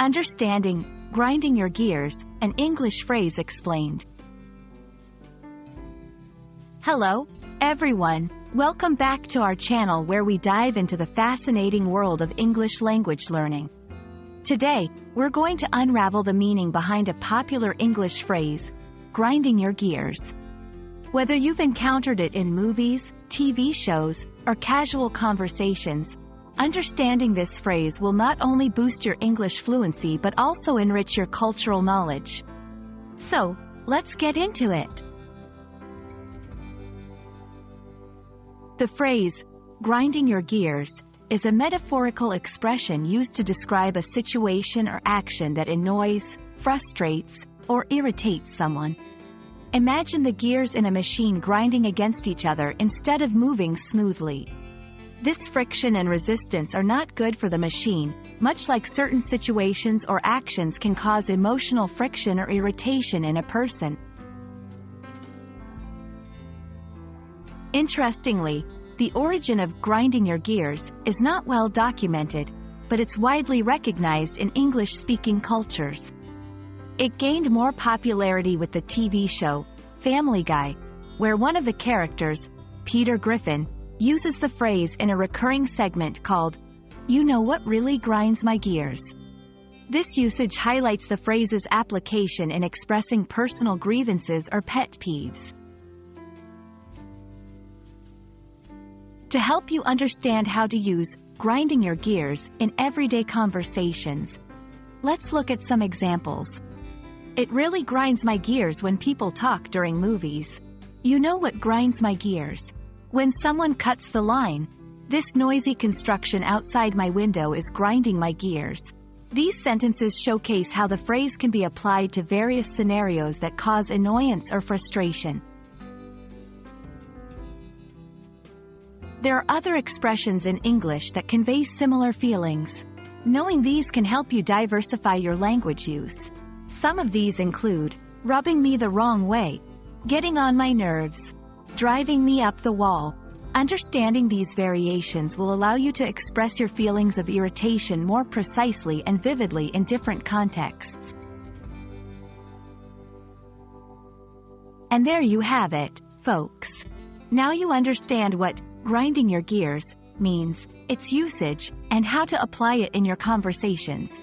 Understanding Grinding Your Gears, an English phrase explained. Hello, everyone. Welcome back to our channel where we dive into the fascinating world of English language learning. Today, we're going to unravel the meaning behind a popular English phrase, grinding your gears. Whether you've encountered it in movies, TV shows, or casual conversations, understanding this phrase will not only boost your English fluency but also enrich your cultural knowledge. So, let's get into it. The phrase, grinding your gears, is a metaphorical expression used to describe a situation or action that annoys, frustrates, or irritates someone. Imagine the gears in a machine grinding against each other instead of moving smoothly. This friction and resistance are not good for the machine, much like certain situations or actions can cause emotional friction or irritation in a person. Interestingly, the origin of grinding your gears is not well documented, but it's widely recognized in English-speaking cultures. It gained more popularity with the TV show, Family Guy, where one of the characters, Peter Griffin, uses the phrase in a recurring segment called, "You know what really grinds my gears?" This usage highlights the phrase's application in expressing personal grievances or pet peeves. To help you understand how to use grinding your gears in everyday conversations, let's look at some examples. It really grinds my gears when people talk during movies. You know what grinds my gears? When someone cuts the line. This noisy construction outside my window is grinding my gears. These sentences showcase how the phrase can be applied to various scenarios that cause annoyance or frustration. There are other expressions in English that convey similar feelings. Knowing these can help you diversify your language use. Some of these include, rubbing me the wrong way, getting on my nerves, driving me up the wall. Understanding these variations will allow you to express your feelings of irritation more precisely and vividly in different contexts. And there you have it, folks. Now you understand what grinding your gears means, its usage, and how to apply it in your conversations.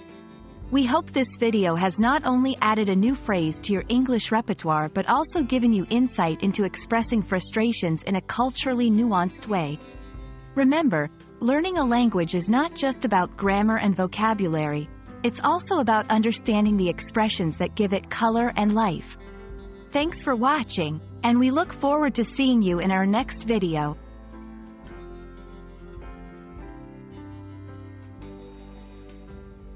We hope this video has not only added a new phrase to your English repertoire but also given you insight into expressing frustrations in a culturally nuanced way. Remember, learning a language is not just about grammar and vocabulary, it's also about understanding the expressions that give it color and life. Thanks for watching, and we look forward to seeing you in our next video.